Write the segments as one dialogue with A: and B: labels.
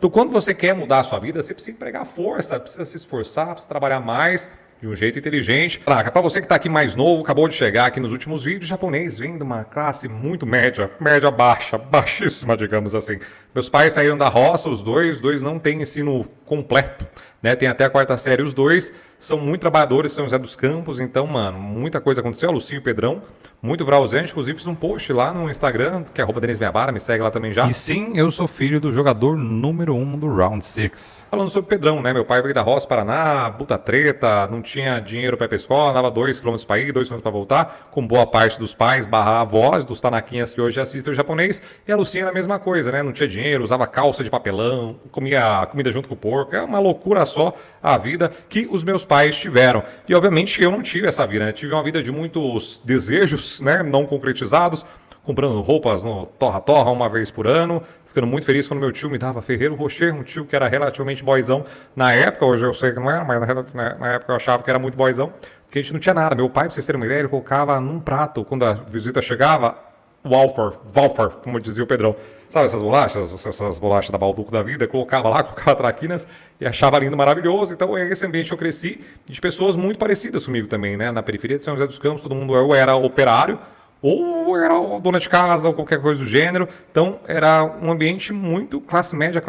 A: Então, quando você quer mudar a sua vida, você precisa empregar força, precisa se esforçar, precisa trabalhar mais, de um jeito inteligente. Caraca, para você que está aqui mais novo, acabou de chegar aqui nos últimos vídeos, japonês vem de uma classe muito média, média baixa, baixíssima, digamos assim. Meus pais saíram da roça, os dois não têm ensino completo, né? Tem até a 4ª série, os dois são muito trabalhadores, São José dos Campos, então, mano, muita coisa aconteceu. O Lucinho e o Pedrão, muito vrauzante, inclusive fiz um post lá no Instagram, que é @DenisMiabara, me segue lá também já.
B: E sim, eu sou filho do jogador número 1 do Round 6.
A: Falando sobre o Pedrão, né? Meu pai veio da roça, Paraná, puta treta, não tinha dinheiro para ir pra escola, andava 2 km para ir, 2 km para voltar, com boa parte dos pais, avós, dos tanaquinhas que hoje assistem o japonês, e a Lucinha era a mesma coisa, né? Não tinha dinheiro, usava calça de papelão, comia comida junto com o porco, é uma loucura só a vida que os meus pais tiveram. E obviamente eu não tive essa vida, né? Tive uma vida de muitos desejos, né? Não concretizados, comprando roupas no Torra-Torra uma vez por ano, ficando muito feliz quando meu tio me dava Ferreiro Rocher, um tio que era relativamente boyzão na época, hoje eu sei que não era, mas na época eu achava que era muito boyzão, porque a gente não tinha nada. Meu pai, pra vocês terem uma ideia, ele colocava num prato, quando a visita chegava, Walfar, como dizia o Pedrão. Sabe essas bolachas da Balduco da vida? Colocava lá, colocava traquinas e achava lindo, maravilhoso. Então é esse ambiente que eu cresci, de pessoas muito parecidas comigo também, né? Na periferia de São José dos Campos, todo mundo era operário, ou era dona de casa, ou qualquer coisa do gênero. Então era um ambiente muito classe média,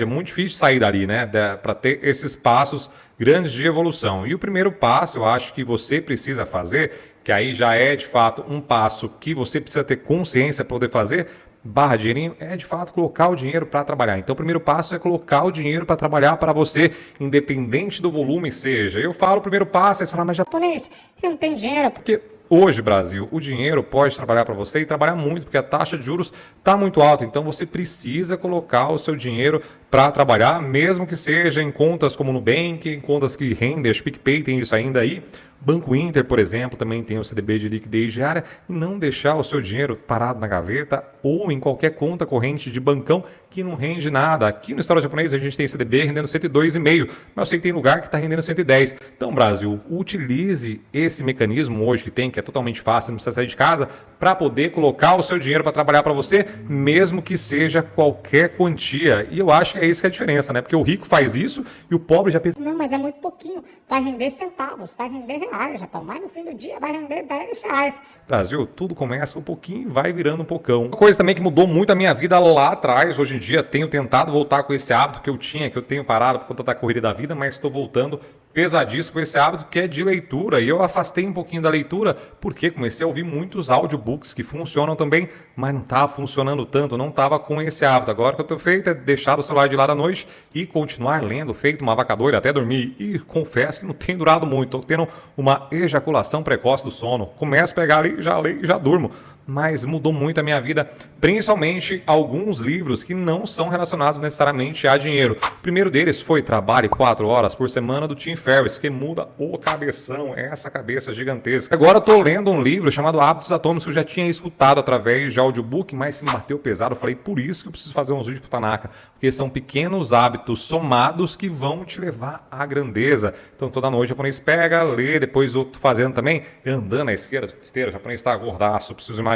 A: muito difícil sair dali, né? Para ter esses passos grandes de evolução. E o primeiro passo, eu acho que você precisa fazer, que aí já é de fato um passo que você precisa ter consciência para poder fazer, barra dinheirinho, é de fato colocar o dinheiro para trabalhar. Então o primeiro passo é colocar o dinheiro para trabalhar para você, independente do volume seja. Eu falo o primeiro passo, aí você fala, mas japonês, eu não tenho dinheiro, porque hoje, Brasil, o dinheiro pode trabalhar para você e trabalhar muito, porque a taxa de juros está muito alta. Então você precisa colocar o seu dinheiro para trabalhar, mesmo que seja em contas como Nubank, em contas que rendem, a PicPay tem isso ainda aí. Banco Inter, por exemplo, também tem o CDB de liquidez diária, e não deixar o seu dinheiro parado na gaveta ou em qualquer conta corrente de bancão que não rende nada. Aqui no História Japonesa a gente tem CDB rendendo 102,5, mas eu sei que tem lugar que está rendendo 110. Então, Brasil, utilize esse mecanismo hoje que tem, que é totalmente fácil, não precisa sair de casa, para poder colocar o seu dinheiro para trabalhar para você, mesmo que seja qualquer quantia. E eu acho que é isso que é a diferença, né? Porque o rico faz isso e o pobre já pensa,
C: não, mas é muito pouquinho, vai render centavos, vai render reais, Japão, mas no fim do dia vai render 10 reais.
A: Brasil, tudo começa um pouquinho e vai virando um pocão. Uma coisa também que mudou muito a minha vida lá atrás, hoje em dia tenho tentado voltar com esse hábito que eu tenho parado por conta da corrida da vida, mas estou voltando pesadíssimo com esse hábito que é de leitura. E eu afastei um pouquinho da leitura porque comecei a ouvir muitos audiobooks que funcionam também, mas não estava funcionando tanto, não estava com esse hábito. Agora o que eu tenho feito é deixar o celular de lado à noite e continuar lendo, feito uma vaca doida até dormir. E confesso que não tem durado muito, estou tendo uma ejaculação precoce do sono. Começo a pegar ali, já leio e já durmo. Mas mudou muito a minha vida, principalmente alguns livros que não são relacionados necessariamente a dinheiro. O primeiro deles foi Trabalhe 4 Horas por Semana, do Tim Ferriss, que muda o cabeção, essa cabeça gigantesca. Agora eu tô lendo um livro chamado Hábitos Atômicos, que eu já tinha escutado através de audiobook, mas se me bateu pesado, eu falei, por isso que eu preciso fazer uns vídeos pro Tanaka, porque são pequenos hábitos somados que vão te levar à grandeza. Então toda noite o japonês pega, lê, depois eu tô fazendo também, andando na esteira, o japonês tá gordaço, preciso emagrecer.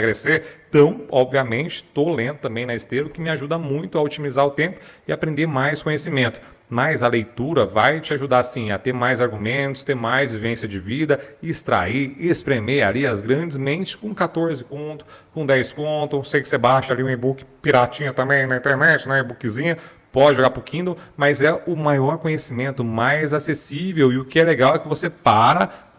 A: Então, obviamente, estou lendo também na esteira, o que me ajuda muito a otimizar o tempo e aprender mais conhecimento. Mas a leitura vai te ajudar, sim, a ter mais argumentos, ter mais vivência de vida, extrair, espremer ali as grandes mentes com 14 conto, com 10 conto. Sei que você baixa ali um e-book piratinha também na internet, né? E-bookzinha. Pode jogar pro Kindle, mas é o maior conhecimento, mais acessível. E o que é legal é que você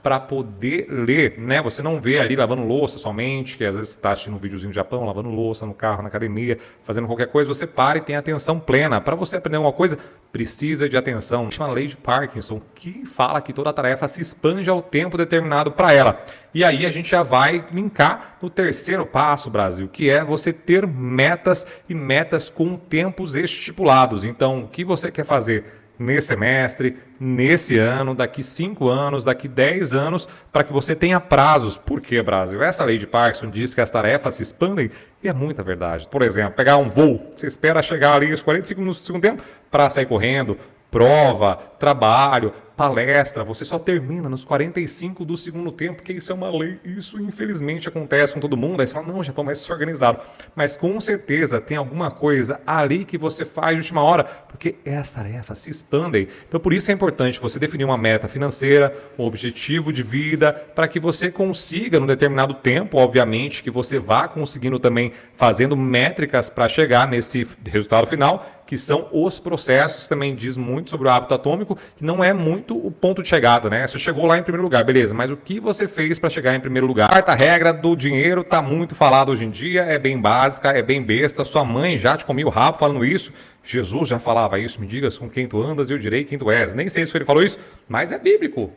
A: para poder ler, né? Você não vê ali lavando louça somente, que às vezes você está assistindo um videozinho do Japão, lavando louça no carro, na academia, fazendo qualquer coisa, você para e tem atenção plena. Para você aprender alguma coisa, precisa de atenção. Chama lei de Parkinson, que fala que toda tarefa se expande ao tempo determinado para ela. E aí a gente já vai linkar no terceiro passo, Brasil, que é você ter metas e metas com tempos estipulados. Então, o que você quer fazer nesse semestre, nesse ano, daqui 5 anos, daqui 10 anos, para que você tenha prazos. Por quê, Brasil? Essa lei de Parkinson diz que as tarefas se expandem e é muita verdade. Por exemplo, pegar um voo, você espera chegar ali os 45 minutos do segundo tempo para sair correndo, prova, trabalho, palestra, você só termina nos 45 do segundo tempo, porque isso é uma lei, isso infelizmente acontece com todo mundo. Aí você fala, não, Japão, mas isso é organizado. Mas com certeza tem alguma coisa ali que você faz de última hora, porque as tarefas se expandem. Então por isso é importante você definir uma meta financeira, um objetivo de vida, para que você consiga, num determinado tempo, obviamente, que você vá conseguindo também fazendo métricas para chegar nesse resultado final, que são os processos. Também diz muito sobre o hábito atômico, que não é muito o ponto de chegada, né? Você chegou lá em primeiro lugar, beleza, mas o que você fez para chegar em primeiro lugar? A quarta regra do dinheiro está muito falada hoje em dia, é bem básica, é bem besta. Sua mãe já te comia o rabo falando isso. Jesus já falava isso, me digas com quem tu andas e eu direi quem tu és. Nem sei se ele falou isso, mas é bíblico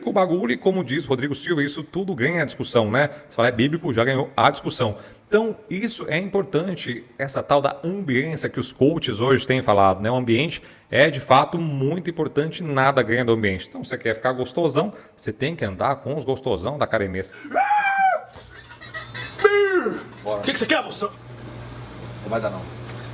A: o bagulho, e como diz Rodrigo Silva, isso tudo ganha discussão, né? Se falar é bíblico, já ganhou a discussão. Então, isso é importante, essa tal da ambiência que os coaches hoje têm falado, né? O ambiente é, de fato, muito importante, nada ganha do ambiente. Então, você quer ficar gostosão, você tem que andar com os gostosão da caremessa.
D: O que você quer, mostrão?
E: Não vai dar, não.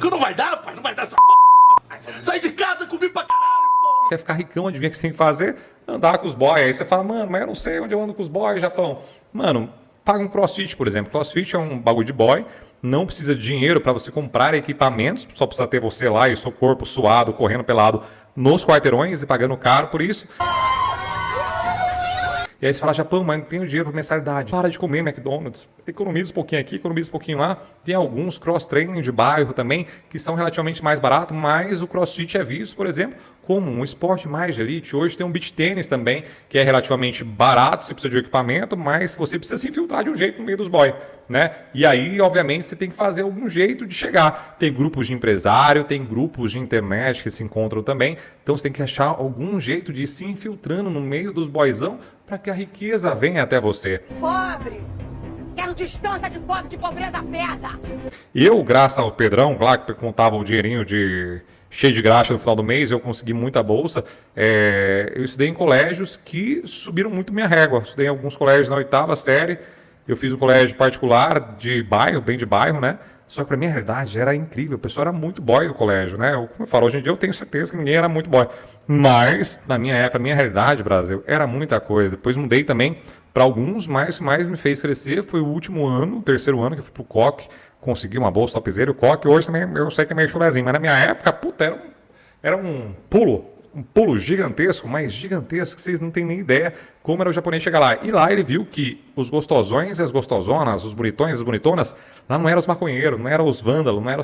D: Que não vai dar, pai? Não vai dar essa p***. Sai de casa, comi pra caralho, pô!
A: Quer ficar ricão, adivinha o que você tem que fazer? Andar com os boys. Aí você fala, mano, mas eu não sei onde eu ando com os boys, Japão. Mano, paga um crossfit, por exemplo. Crossfit é um bagulho de boy, não precisa de dinheiro para você comprar equipamentos, só precisa ter você lá e o seu corpo suado, correndo pelado nos quarteirões e pagando caro por isso. E aí você fala, Japão, mas não tenho dinheiro para mensalidade. Para de comer McDonald's. Economiza um pouquinho aqui, economiza um pouquinho lá. Tem alguns cross-training de bairro também, que são relativamente mais baratos, mas o CrossFit é visto, por exemplo, como um esporte mais de elite. Hoje tem um beach tênis também, que é relativamente barato, você precisa de um equipamento, mas você precisa se infiltrar de um jeito no meio dos boys, né? E aí, obviamente, você tem que fazer algum jeito de chegar. Tem grupos de empresário, tem grupos de internet que se encontram também. Então você tem que achar algum jeito de ir se infiltrando no meio dos boyzão para que a riqueza venha até você.
F: Pobre! Quero distância de pobre, de pobreza pega!
A: E eu, graças ao Pedrão, lá que contava o dinheirinho cheio de graxa no final do mês, eu consegui muita bolsa. Eu estudei em colégios que subiram muito minha régua. Estudei em alguns colégios na 8ª série. Eu fiz um colégio particular de bairro, bem de bairro, né? Só que pra minha realidade era incrível. O pessoal era muito boy do colégio, né? Como eu falo, hoje em dia eu tenho certeza que ninguém era muito boy. Mas, na minha época, a minha realidade, Brasil, era muita coisa. Depois mudei também para alguns, mas o que mais me fez crescer foi o último ano, o terceiro ano, que eu fui pro COC. Consegui uma bolsa topzera. O COC hoje também eu sei que é meio chulezinho, mas na minha época, puta, era um pulo gigantesco, mas gigantesco, que vocês não têm nem ideia como era o japonês chegar lá. E lá ele viu que os gostosões e as gostosonas, os bonitões e as bonitonas, lá não eram os maconheiros, não eram os vândalos, não eram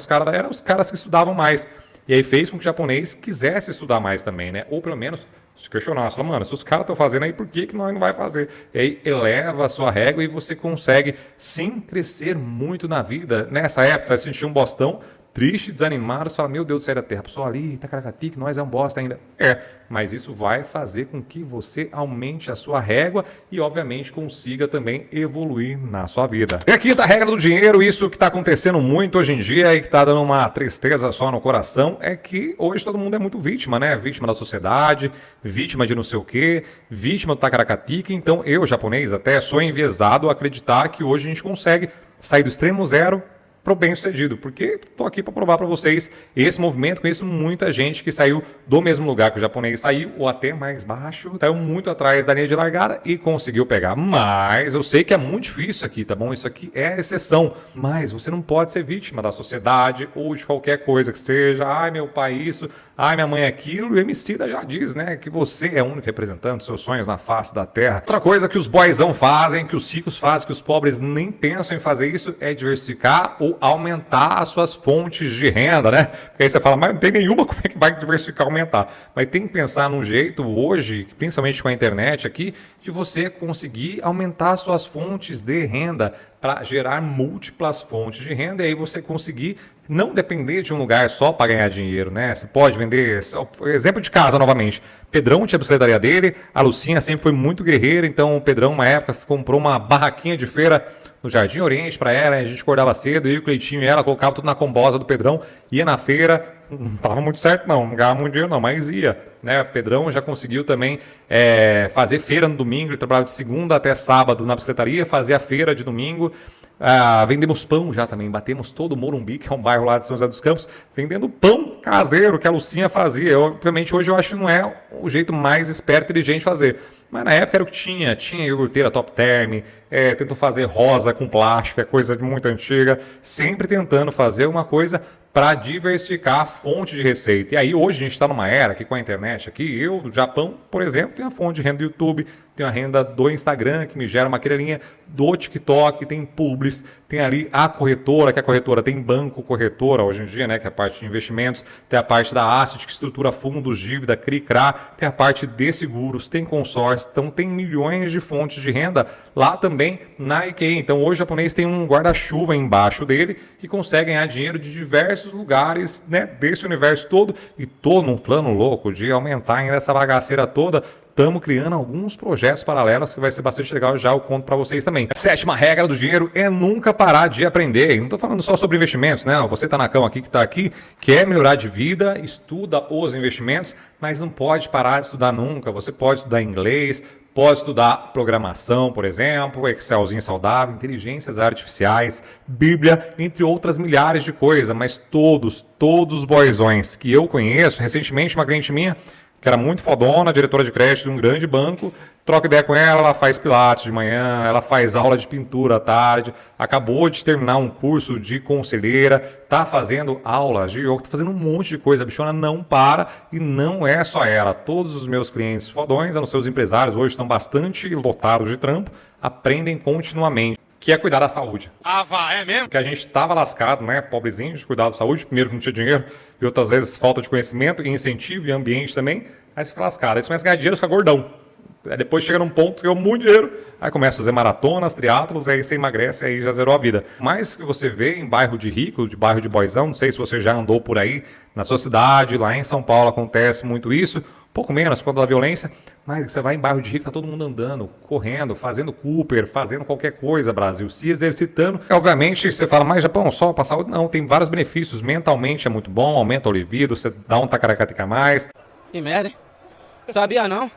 A: os caras que estudavam mais. E aí fez com que o japonês quisesse estudar mais também, né? Ou pelo menos se questionar, fala, mano, se os caras estão fazendo aí, por que nós não vai fazer? E aí eleva a sua régua e você consegue sim crescer muito na vida. Nessa época, você vai sentir um bostão, triste, desanimado, você fala, meu Deus do céu da terra, a pessoa ali, Itacaracati, nós é um bosta ainda. Mas isso vai fazer com que você aumente a sua régua e, obviamente, consiga também evoluir na sua vida. E aqui tá a regra do dinheiro, isso que está acontecendo muito hoje em dia e que está dando uma tristeza só no coração, é que hoje todo mundo é muito vítima, né? Vítima da sociedade, vítima de não sei o quê, vítima do Tacaracati. Então eu, japonês, até sou enviesado a acreditar que hoje a gente consegue sair do extremo zero pro bem sucedido, porque tô aqui para provar para vocês esse movimento. Conheço muita gente que saiu do mesmo lugar que o japonês saiu, ou até mais baixo, saiu muito atrás da linha de largada e conseguiu pegar. Mas eu sei que é muito difícil isso aqui, tá bom? Isso aqui é exceção, mas você não pode ser vítima da sociedade ou de qualquer coisa que seja. Ai, meu pai isso, ai, minha mãe aquilo. E o Emicida já diz, né, que você é o único representante dos seus sonhos na face da terra. Outra coisa que os boyzão fazem, que os ricos fazem, que os pobres nem pensam em fazer isso, é diversificar ou aumentar as suas fontes de renda, né? Porque aí você fala, mas não tem nenhuma, como é que vai diversificar, aumentar? Mas tem que pensar num jeito hoje, principalmente com a internet aqui, de você conseguir aumentar as suas fontes de renda para gerar múltiplas fontes de renda e aí você conseguir não depender de um lugar só para ganhar dinheiro, né? Você pode vender, exemplo de casa novamente, Pedrão tinha a bicicletaria dele, a Lucinha sempre foi muito guerreira, então o Pedrão uma época comprou uma barraquinha de feira no Jardim Oriente para ela, a gente acordava cedo, eu e o Cleitinho e ela colocava tudo na combosa do Pedrão, ia na feira, não estava muito certo não ganhava muito dinheiro não, mas ia, né? O Pedrão já conseguiu também fazer feira no domingo, ele trabalhava de segunda até sábado na bicicletaria, fazia feira de domingo, Vendemos pão já também, batemos todo o Morumbi, que é um bairro lá de São José dos Campos, vendendo pão caseiro que a Lucinha fazia. Obviamente hoje eu acho que não é o jeito mais esperto e inteligente de fazer. Mas na época era o que tinha iogurteira Top Term, tentou fazer rosa com plástico, é coisa muito antiga, sempre tentando fazer uma coisa para diversificar a fonte de receita. E aí hoje a gente está numa era que com a internet aqui, eu do Japão, por exemplo, tenho a fonte de renda do YouTube, tenho a renda do Instagram que me gera uma querelinha, do TikTok, tem Publis, tem ali a corretora, que a corretora tem banco corretora hoje em dia, né, que é a parte de investimentos, tem a parte da Asset que estrutura fundos, dívida, CRI-CRA, tem a parte de seguros, tem consórcio, então tem milhões de fontes de renda lá também na IKEA. Então hoje o japonês tem um guarda-chuva embaixo dele que consegue ganhar dinheiro de diversos lugares, né, desse universo todo, e tô num plano louco de aumentar ainda essa bagaceira toda. Estamos criando alguns projetos paralelos que vai ser bastante legal, já eu conto para vocês também. A 7ª regra do dinheiro é nunca parar de aprender. E não estou falando só sobre investimentos, né? Você tá na cama aqui, que está aqui, quer melhorar de vida, estuda os investimentos, mas não pode parar de estudar nunca. Você pode estudar inglês, pode estudar programação, por exemplo, Excelzinho saudável, inteligências artificiais, Bíblia, entre outras milhares de coisas, mas todos os boyzões que eu conheço, recentemente uma cliente minha, que era muito fodona, diretora de crédito de um grande banco, troca ideia com ela, ela faz pilates de manhã, ela faz aula de pintura à tarde, acabou de terminar um curso de conselheira, tá fazendo aulas de yoga, tá fazendo um monte de coisa, a bichona não para, e não é só ela. Todos os meus clientes fodões, os seus empresários, hoje estão bastante lotados de trampo, aprendem continuamente, que é cuidar da saúde.
D: É mesmo?
A: Porque a gente estava lascado, né, pobrezinho, de cuidar da saúde, primeiro que não tinha dinheiro, e outras vezes falta de conhecimento, e incentivo, e ambiente também, aí você fica lascado, aí você começa a ganhar dinheiro, fica gordão. Aí depois chega num ponto, você ganha muito dinheiro, aí começa a fazer maratonas, triatlos, aí você emagrece, aí já zerou a vida. Mas que você vê em bairro de rico, de bairro de boizão, não sei se você já andou por aí, na sua cidade, lá em São Paulo acontece muito isso, pouco menos por conta da violência, mas você vai em bairro de rico, tá todo mundo andando, correndo, fazendo Cooper, fazendo qualquer coisa, Brasil, se exercitando. Obviamente, você fala, mas Japão, só para saúde? Não, tem vários benefícios, mentalmente é muito bom, aumenta o libido, você dá um tacaracatica a mais.
G: Que merda, hein? Sabia não?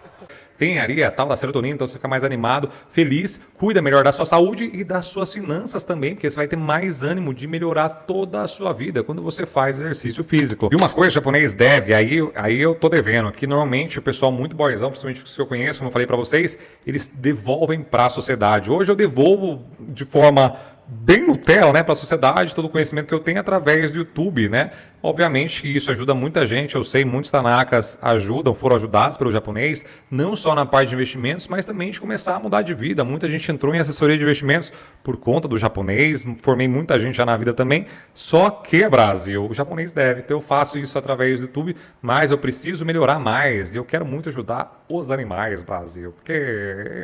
A: Tem ali a tal da serotonina, então você fica mais animado, feliz, cuida melhor da sua saúde e das suas finanças também, porque você vai ter mais ânimo de melhorar toda a sua vida quando você faz exercício físico. E uma coisa que o japonês deve, aí eu tô devendo, que normalmente o pessoal muito boizão, principalmente os que eu conheço, como eu falei para vocês, eles devolvem para a sociedade. Hoje eu devolvo de forma bem Nutella, né, para a sociedade, todo o conhecimento que eu tenho através do YouTube, né? Obviamente que isso ajuda muita gente, eu sei, muitos tanakas foram ajudados pelo japonês, não só na parte de investimentos, mas também de começar a mudar de vida. Muita gente entrou em assessoria de investimentos por conta do japonês, formei muita gente já na vida também, só que, Brasil, o japonês deve, então eu faço isso através do YouTube, mas eu preciso melhorar mais, e eu quero muito ajudar os animais, Brasil, porque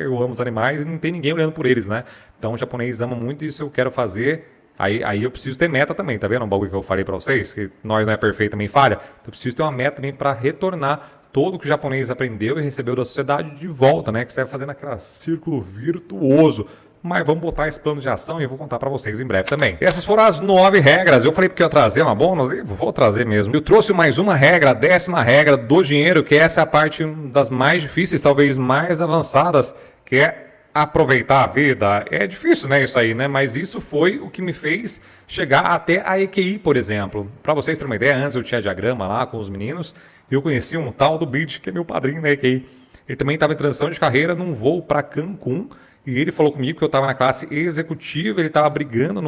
A: eu amo os animais e não tem ninguém olhando por eles, né? Então o japonês ama muito isso, eu quero fazer. Aí eu preciso ter meta também, tá vendo? Um bagulho que eu falei pra vocês, que nós não é perfeito, também falha. Então eu preciso ter uma meta também para retornar todo o que o japonês aprendeu e recebeu da sociedade de volta, né? Que você vai fazendo aquele círculo virtuoso. Mas vamos botar esse plano de ação e eu vou contar para vocês em breve também. Essas foram as 9 regras. Eu falei porque eu ia trazer uma bônus e vou trazer mesmo. Eu trouxe mais uma regra, a 10ª regra do dinheiro, que essa é a parte das mais difíceis, talvez mais avançadas, que é aproveitar a vida. É difícil, né, isso aí, né? Mas isso foi o que me fez chegar até a EQI, por exemplo. Para vocês terem uma ideia, antes eu tinha diagrama lá com os meninos e eu conheci um tal do Beach, que é meu padrinho na EQI. Ele também estava em transição de carreira num voo para Cancún e ele falou comigo que eu estava na classe executiva, ele estava brigando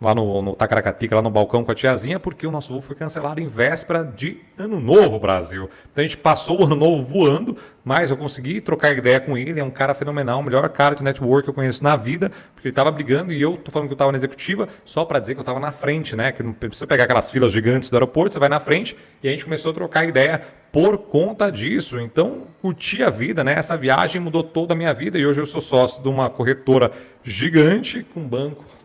A: lá no Tacaracatica, lá no balcão com a tiazinha, porque o nosso voo foi cancelado em véspera de Ano Novo, Brasil. Então a gente passou o Ano Novo voando, mas eu consegui trocar ideia com ele, é um cara fenomenal, o melhor cara de network que eu conheço na vida, porque ele estava brigando e eu tô falando que eu estava na executiva, só para dizer que eu estava na frente, né? Que não precisa pegar aquelas filas gigantes do aeroporto, você vai na frente e a gente começou a trocar ideia por conta disso. Então, curti a vida, né? Essa viagem mudou toda a minha vida e hoje eu sou sócio de uma corretora gigante com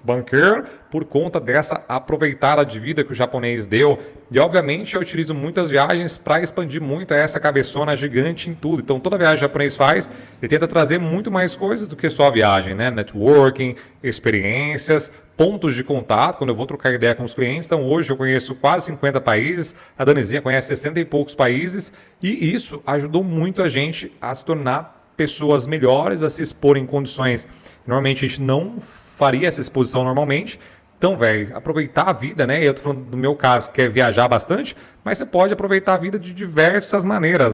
A: banqueiro por conta dessa aproveitada de vida que o japonês deu. E, obviamente, eu utilizo muitas viagens para expandir muito essa cabeçona gigante em tudo. Então, toda viagem que o japonês faz, ele tenta trazer muito mais coisas do que só a viagem, né? Networking, experiências, pontos de contato, quando eu vou trocar ideia com os clientes. Então, hoje eu conheço quase 50 países, a Danizinha conhece 60 e poucos países, e isso ajudou muito a gente a se tornar pessoas melhores a se expor em condições que normalmente a gente não faria essa exposição normalmente. Então, velho, aproveitar a vida, né? Eu tô falando do meu caso, que é viajar bastante, mas você pode aproveitar a vida de diversas maneiras.